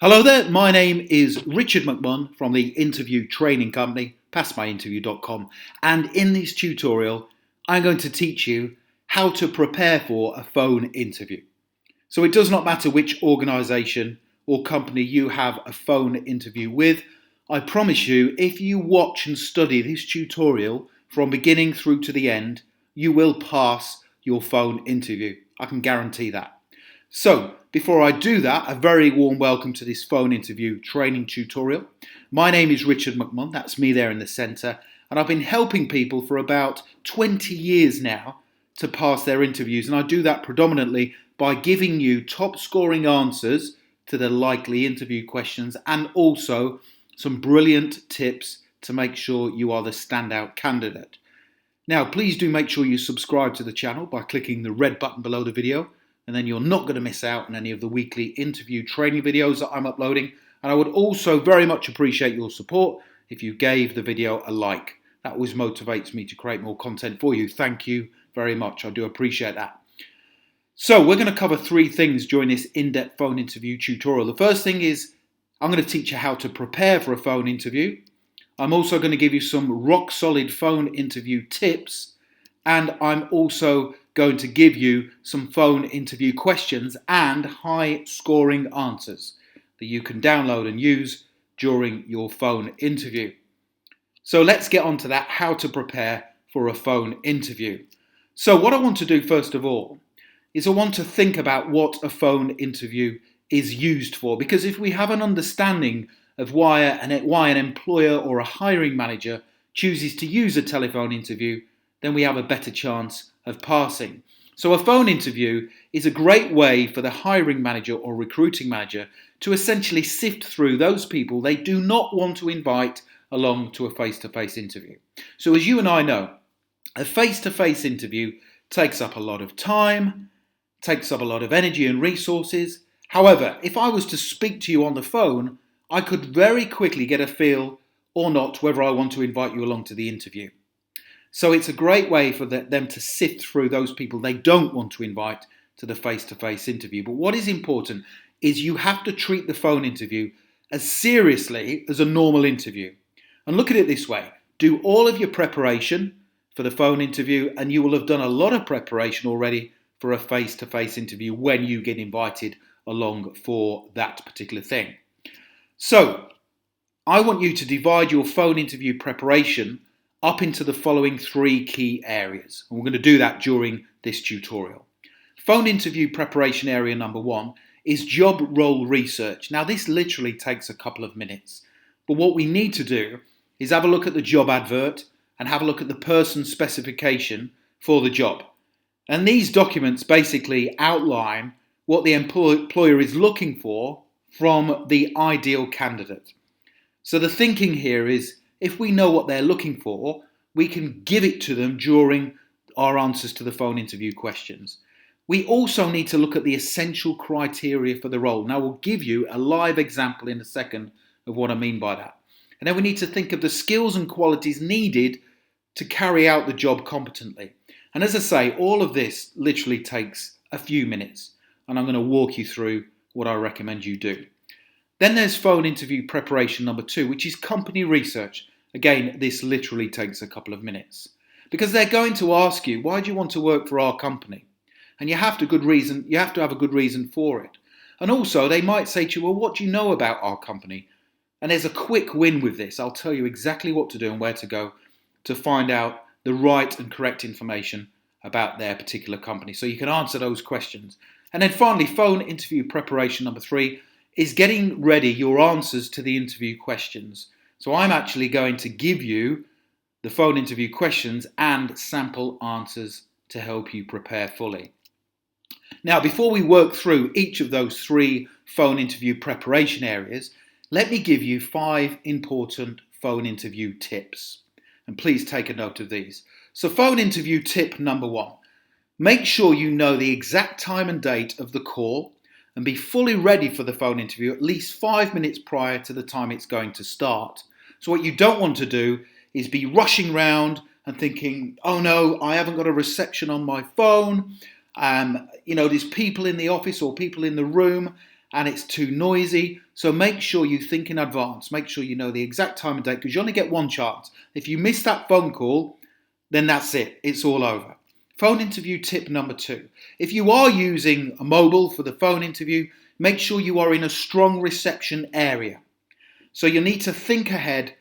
Hello there, my name is Richard McMunn from the interview training company, passmyinterview.com, and in this tutorial I'm going to teach you how to prepare for a phone interview. So it does not matter which organisation or company you have a phone interview with, I promise you if you watch and study this tutorial from beginning through to the end, you will pass your phone interview. I can guarantee that. So, before I do that, a very warm welcome to this phone interview training tutorial. My name is Richard McMunn, that's me there in the centre, and I've been helping people for about 20 years now to pass their interviews, and I do that predominantly by giving you top scoring answers to the likely interview questions and also some brilliant tips to make sure you are the standout candidate. Now, please do make sure you subscribe to the channel by clicking the red button below the video, and then you're not going to miss out on any of the weekly interview training videos that I'm uploading. And I would also very much appreciate your support if you gave the video a like. That always motivates me to create more content for you. Thank you very much. I do appreciate that. So we're going to cover three things during this in-depth phone interview tutorial. The first thing is I'm going to teach you how to prepare for a phone interview. I'm also going to give you some rock solid phone interview tips, and I'm also going to give you some phone interview questions and high scoring answers that you can download and use during your phone interview. So let's get on to that, how to prepare for a phone interview. So what I want to do first of all is I want to think about what a phone interview is used for, because if we have an understanding of why an employer or a hiring manager chooses to use a telephone interview, then we have a better chance of passing. So a phone interview is a great way for the hiring manager or recruiting manager to essentially sift through those people they do not want to invite along to a face-to-face interview. So as you and I know, a face-to-face interview takes up a lot of time, takes up a lot of energy and resources. However, if I was to speak to you on the phone, I could very quickly get a feel or not whether I want to invite you along to the interview. So it's a great way for them to sift through those people they don't want to invite to the face-to-face interview. But what is important is you have to treat the phone interview as seriously as a normal interview. And look at it this way. Do all of your preparation for the phone interview, and you will have done a lot of preparation already for a face-to-face interview when you get invited along for that particular thing. So I want you to divide your phone interview preparation up into the following three key areas. And we're going to do that during this tutorial. Phone interview preparation area number one is job role research. Now this literally takes a couple of minutes, but what we need to do is have a look at the job advert and have a look at the person specification for the job. And these documents basically outline what the employer is looking for from the ideal candidate. So the thinking here is, if we know what they're looking for, we can give it to them during our answers to the phone interview questions. We also need to look at the essential criteria for the role. Now, we'll give you a live example in a second of what I mean by that. And then we need to think of the skills and qualities needed to carry out the job competently. And as I say, all of this literally takes a few minutes, and I'm going to walk you through what I recommend you do. Then there's phone interview preparation number two, which is company research. Again, this literally takes a couple of minutes because they're going to ask you, why do you want to work for our company? And you have to have a good reason for it. And also they might say to you, well, what do you know about our company? And there's a quick win with this. I'll tell you exactly what to do and where to go to find out the right and correct information about their particular company. So you can answer those questions. And then finally, phone interview preparation number three is getting ready your answers to the interview questions. So I'm actually going to give you the phone interview questions and sample answers to help you prepare fully. Now, before we work through each of those three phone interview preparation areas, let me give you 5 important phone interview tips. And please take a note of these. So phone interview tip number 1, make sure you know the exact time and date of the call and be fully ready for the phone interview at least 5 minutes prior to the time it's going to start. So what you don't want to do is be rushing around and thinking, oh no, I haven't got a reception on my phone. There's people in the office or people in the room, and it's too noisy. So make sure you think in advance. Make sure you know the exact time and date, because you only get one chance. If you miss that phone call, then that's it. It's all over. Phone interview tip number 2. If you are using a mobile for the phone interview, make sure you are in a strong reception area. So you need to think ahead.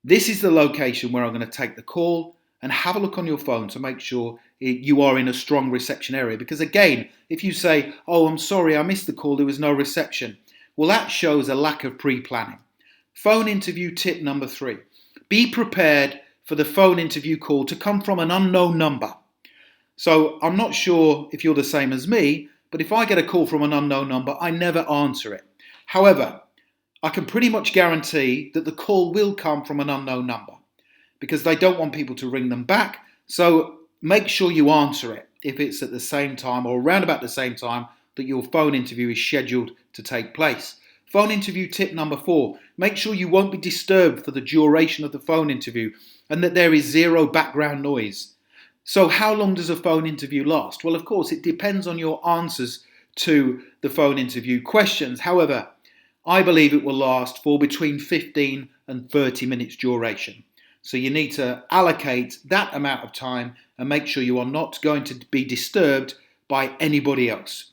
This is the location where I'm going to take the call, and have a look on your phone to make sure you are in a strong reception area. Because again, if you say, oh, I'm sorry, I missed the call, there was no reception, well, that shows a lack of pre-planning. Phone interview tip number 3. Be prepared for the phone interview call to come from an unknown number. So I'm not sure if you're the same as me, but if I get a call from an unknown number, I never answer it. However, I can pretty much guarantee that the call will come from an unknown number, because they don't want people to ring them back. So make sure you answer it if it's at the same time or around about the same time that your phone interview is scheduled to take place. Phone interview tip number 4. Make sure you won't be disturbed for the duration of the phone interview and that there is zero background noise. So how long does a phone interview last? Well, of course, it depends on your answers to the phone interview questions. However, I believe it will last for between 15 and 30 minutes duration. So you need to allocate that amount of time and make sure you are not going to be disturbed by anybody else.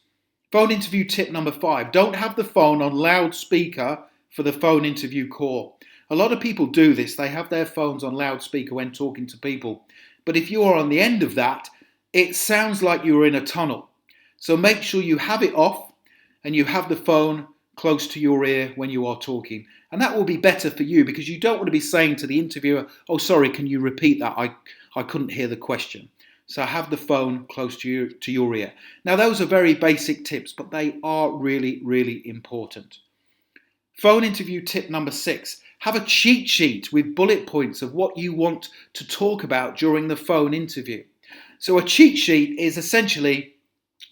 Phone interview tip number 5. Don't have the phone on loudspeaker for the phone interview call. A lot of people do this. They have their phones on loudspeaker when talking to people. But if you are on the end of that, it sounds like you're in a tunnel. So make sure you have it off and you have the phone close to your ear when you are talking. And that will be better for you, because you don't want to be saying to the interviewer, oh, sorry, can you repeat that? I couldn't hear the question. So have the phone close to your ear. Now, those are very basic tips, but they are really, really important. Phone interview tip number 6. Have a cheat sheet with bullet points of what you want to talk about during the phone interview. So a cheat sheet is essentially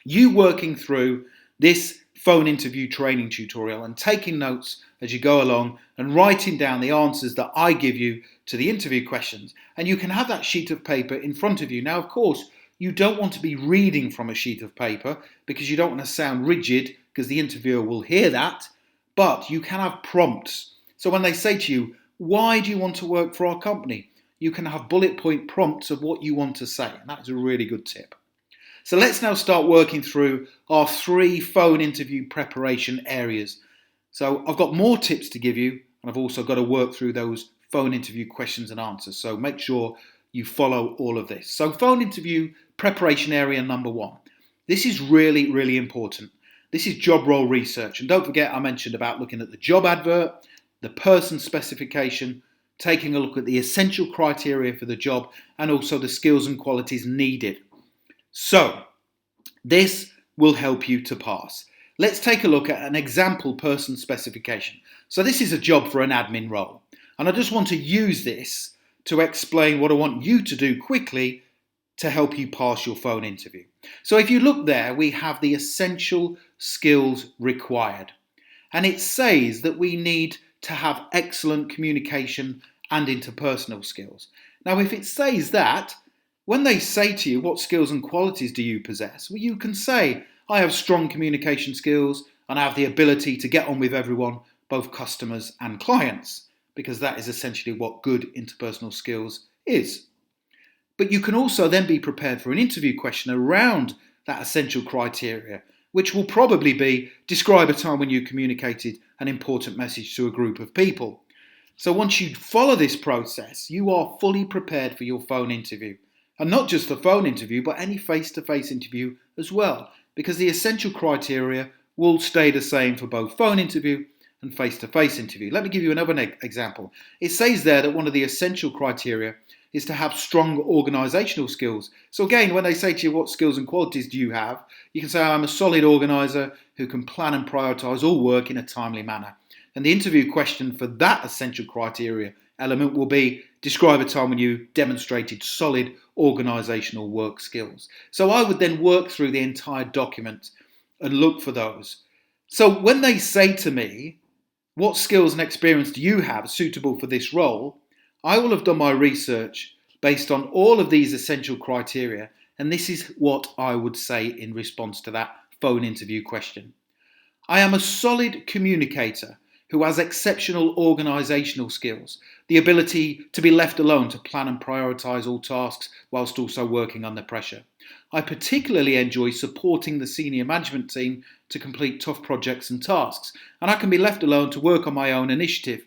you working through this phone interview training tutorial and taking notes as you go along and writing down the answers that I give you to the interview questions. And you can have that sheet of paper in front of you. Now, of course, you don't want to be reading from a sheet of paper because you don't want to sound rigid, because the interviewer will hear that. But you can have prompts. So when they say to you, why do you want to work for our company? You can have bullet point prompts of what you want to say. And that is a really good tip. So let's now start working through our 3 phone interview preparation areas. So I've got more tips to give you, and I've also got to work through those phone interview questions and answers. So make sure you follow all of this. So phone interview preparation area number 1. This is really, really important. This is job role research. And don't forget, I mentioned about looking at the job advert, the person specification, taking a look at the essential criteria for the job, and also the skills and qualities needed. So this will help you to pass. Let's take a look at an example person specification. So this is a job for an admin role. And I just want to use this to explain what I want you to do quickly to help you pass your phone interview. So if you look there, we have the essential skills required. And it says that we need to have excellent communication and interpersonal skills. Now, if it says that, when they say to you, what skills and qualities do you possess? Well, you can say, I have strong communication skills and I have the ability to get on with everyone, both customers and clients, because that is essentially what good interpersonal skills is. But you can also then be prepared for an interview question around that essential criteria, which will probably be, describe a time when you communicated an important message to a group of people. So once you follow this process, you are fully prepared for your phone interview. And not just the phone interview, but any face-to-face interview as well, because the essential criteria will stay the same for both phone interview and face-to-face interview. Let me give you another example. It says there that one of the essential criteria is to have strong organisational skills. So again, when they say to you, what skills and qualities do you have? You can say, I'm a solid organiser who can plan and prioritise all work in a timely manner. And the interview question for that essential criteria element will be, describe a time when you demonstrated solid organisational work skills. So I would then work through the entire document and look for those. So when they say to me, what skills and experience do you have suitable for this role? I will have done my research based on all of these essential criteria, and this is what I would say in response to that phone interview question. I am a solid communicator who has exceptional organisational skills, the ability to be left alone to plan and prioritise all tasks whilst also working under pressure. I particularly enjoy supporting the senior management team to complete tough projects and tasks, and I can be left alone to work on my own initiative.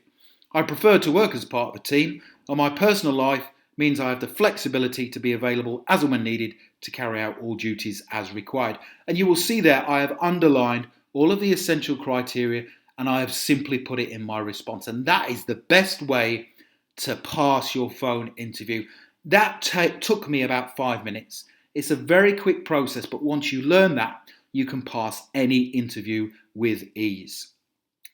I prefer to work as part of a team, and my personal life means I have the flexibility to be available as and when needed to carry out all duties as required. And you will see there I have underlined all of the essential criteria and I have simply put it in my response. And that is the best way to pass your phone interview. That took me about 5 minutes. It's a very quick process, but once you learn that, you can pass any interview with ease.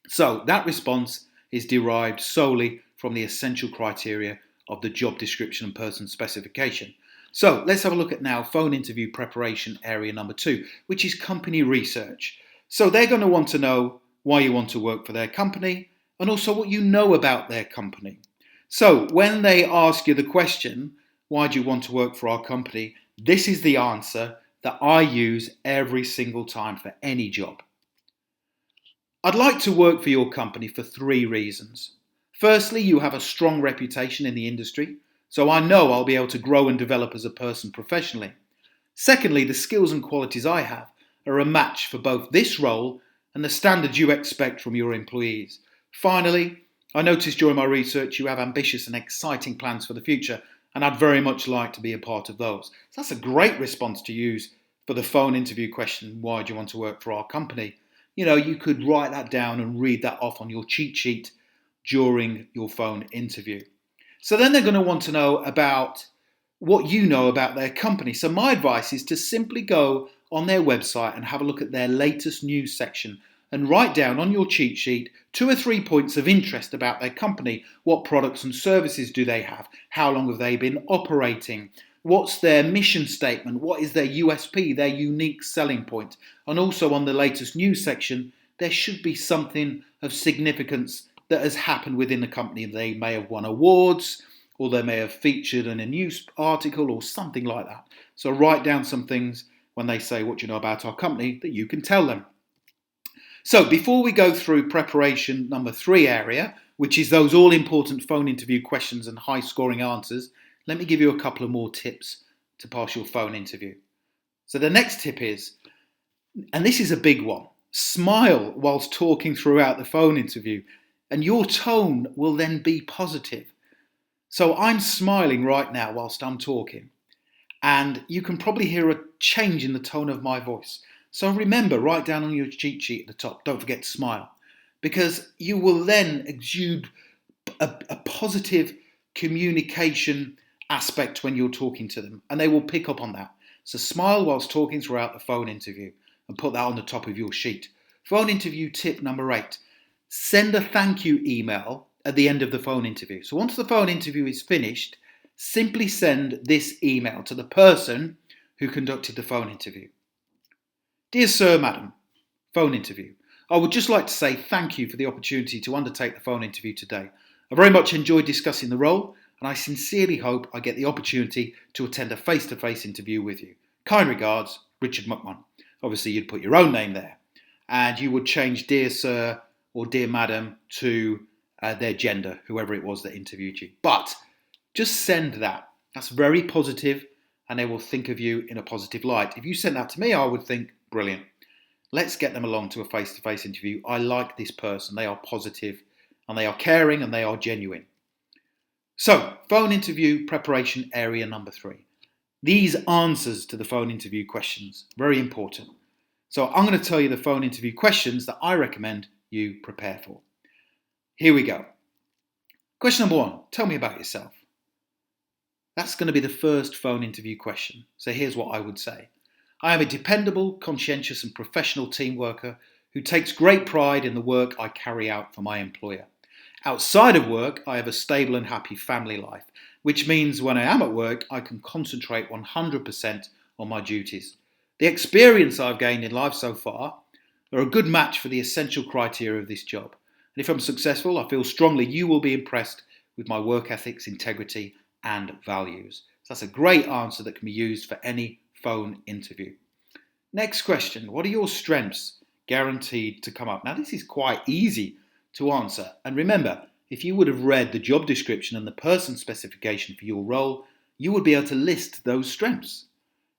So that response is derived solely from the essential criteria of the job description and person specification. So let's have a look at now phone interview preparation area number 2, which is company research. So they're going to want to know why you want to work for their company and also what you know about their company. So when they ask you the question, why do you want to work for our company? This is the answer that I use every single time for any job. I'd like to work for your company for 3 reasons. Firstly, you have a strong reputation in the industry, so I know I'll be able to grow and develop as a person professionally. Secondly, the skills and qualities I have are a match for both this role and the standards you expect from your employees. Finally, I noticed during my research you have ambitious and exciting plans for the future, and I'd very much like to be a part of those. So that's a great response to use for the phone interview question, why do you want to work for our company? You know, you could write that down and read that off on your cheat sheet during your phone interview. So then they're going to want to know about what you know about their company. So my advice is to simply go on their website and have a look at their latest news section and write down on your cheat sheet 2 or 3 points of interest about their company. What products and services do they have? How long have they been operating? What's their mission statement? What is their USP, their unique selling point? And also on the latest news section, there should be something of significance that has happened within the company. They may have won awards, or they may have featured in a news article or something like that. So write down some things when they say what do you know about our company that you can tell them. So before we go through preparation number 3 area, which is those all-important phone interview questions and high-scoring answers, let me give you a couple of more tips to pass your phone interview. So the next tip is, and this is a big one, smile whilst talking throughout the phone interview, and your tone will then be positive. So I'm smiling right now whilst I'm talking, and you can probably hear a change in the tone of my voice. So remember, write down on your cheat sheet at the top, don't forget to smile, because you will then exude a positive communication aspect when you're talking to them, and they will pick up on that. So smile whilst talking throughout the phone interview and put that on the top of your sheet. Phone interview tip number 8, send a thank you email at the end of the phone interview. So once the phone interview is finished, simply send this email to the person who conducted the phone interview. Dear Sir, Madam, phone interview. I would just like to say thank you for the opportunity to undertake the phone interview today. I very much enjoyed discussing the role, and I sincerely hope I get the opportunity to attend a face-to-face interview with you. Kind regards, Richard McMunn. Obviously, you'd put your own name there, and you would change Dear Sir or Dear Madam to their gender, whoever it was that interviewed you. But just send that. That's very positive, and they will think of you in a positive light. If you sent that to me, I would think, brilliant. Let's get them along to a face-to-face interview. I like this person. They are positive, and they are caring, and they are genuine. So, phone interview preparation area number 3. These answers to the phone interview questions, very important. So I'm going to tell you the phone interview questions that I recommend you prepare for. Here we go. Question number 1, tell me about yourself. That's going to be the first phone interview question. So here's what I would say. I am a dependable, conscientious and professional team worker who takes great pride in the work I carry out for my employer. Outside of work, I have a stable and happy family life, which means when I am at work, I can concentrate 100% on my duties. The experience I've gained in life so far are a good match for the essential criteria of this job. And if I'm successful, I feel strongly you will be impressed with my work ethics, integrity, and values. So that's a great answer that can be used for any phone interview. Next question, what are your strengths, guaranteed to come up? Now, this is quite easy to answer. And remember, if you would have read the job description and the person specification for your role, you would be able to list those strengths.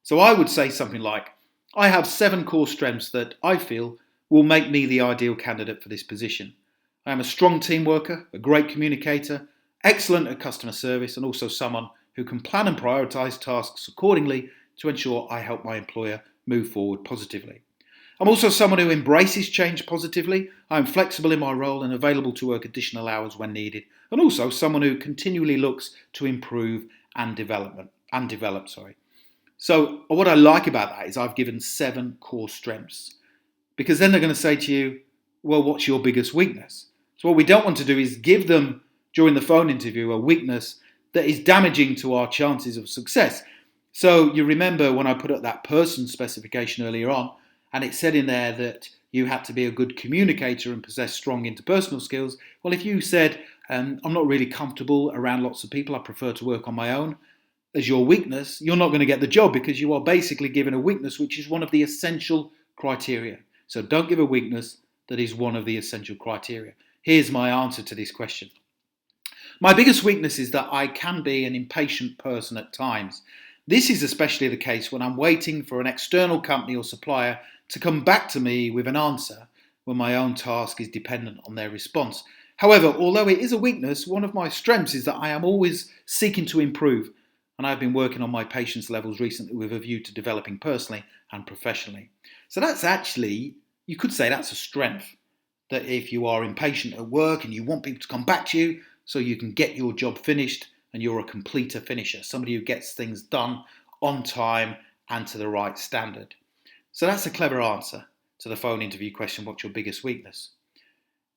So I would say something like, I have 7 core strengths that I feel will make me the ideal candidate for this position. I am a strong team worker, a great communicator, excellent at customer service, and also someone who can plan and prioritise tasks accordingly to ensure I help my employer move forward positively. I'm also someone who embraces change positively. I'm flexible in my role and available to work additional hours when needed, and also someone who continually looks to improve and develop. So what I like about that is I've given 7 core strengths, because then they're going to say to you, well, what's your biggest weakness? So what we don't want to do is give them, during the phone interview, a weakness that is damaging to our chances of success. So you remember when I put up that person specification earlier on, and it said in there that you had to be a good communicator and possess strong interpersonal skills. Well, if you said, I'm not really comfortable around lots of people, I prefer to work on my own, as your weakness, you're not going to get the job, because you are basically given a weakness which is one of the essential criteria. So don't give a weakness that is one of the essential criteria. Here's my answer to this question. My biggest weakness is that I can be an impatient person at times. This is especially the case when I'm waiting for an external company or supplier to come back to me with an answer when my own task is dependent on their response. However, although it is a weakness, one of my strengths is that I am always seeking to improve, and I've been working on my patience levels recently with a view to developing personally and professionally. So that's actually, you could say that's a strength, that if you are impatient at work and you want people to come back to you so you can get your job finished, and you're a completer finisher, somebody who gets things done on time and to the right standard. So that's a clever answer to the phone interview question, what's your biggest weakness?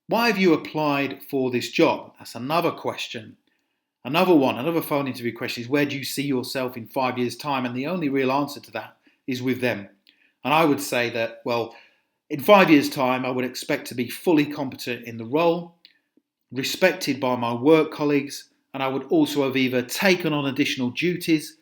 Why have you applied for this job? That's another question. Another phone interview question is, where do you see yourself in 5 years' time? And the only real answer to that is with them. And I would say that, well, in 5 years' time, I would expect to be fully competent in the role, respected by my work colleagues, and I would also have either taken on additional duties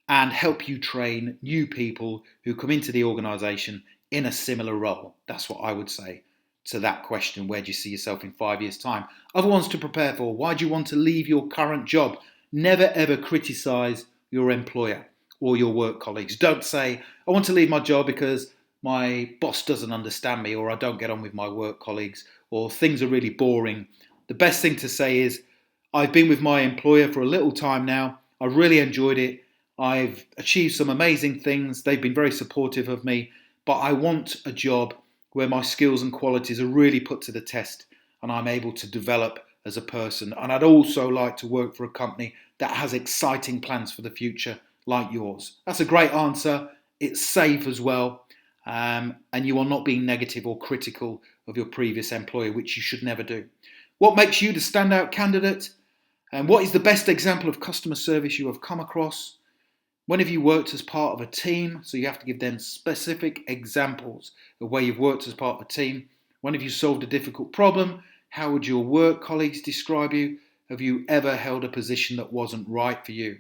and help you train new people who come into the organisation in a similar role. That's what I would say to that question, where do you see yourself in 5 years' time? Other ones to prepare for, why do you want to leave your current job? Never ever criticise your employer or your work colleagues. Don't say, I want to leave my job because my boss doesn't understand me, or I don't get on with my work colleagues, or things are really boring. The best thing to say is, I've been with my employer for a little time now. I've really enjoyed it. I've achieved some amazing things. They've been very supportive of me, but I want a job where my skills and qualities are really put to the test and I'm able to develop as a person. And I'd also like to work for a company that has exciting plans for the future like yours. That's a great answer. It's safe as well. And you are not being negative or critical of your previous employer, which you should never do. What makes you the standout candidate? And what is the best example of customer service you have come across? When have you worked as part of a team? So you have to give them specific examples of where you've worked as part of a team. When have you solved a difficult problem? How would your work colleagues describe you? Have you ever held a position that wasn't right for you?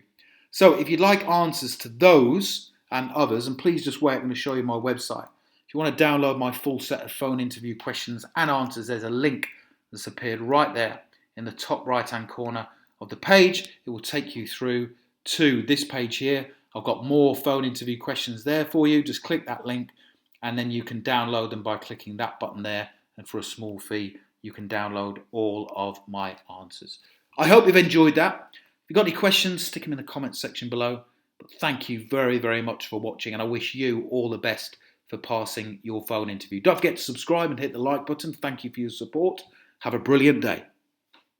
So if you'd like answers to those and others, and please just wait, I'm going to show you my website. If you want to download my full set of phone interview questions and answers, there's a link that's appeared right there in the top right hand corner of the page. It will take you through to this page here. I've got more phone interview questions there for you. Just click that link and then you can download them by clicking that button there, and for a small fee you can download all of my answers. I hope you've enjoyed that. If you've got any questions, stick them in the comments section below. But thank you very, very much for watching, and I wish you all the best for passing your phone interview. Don't forget to subscribe and hit the like button. Thank you for your support. Have a brilliant day.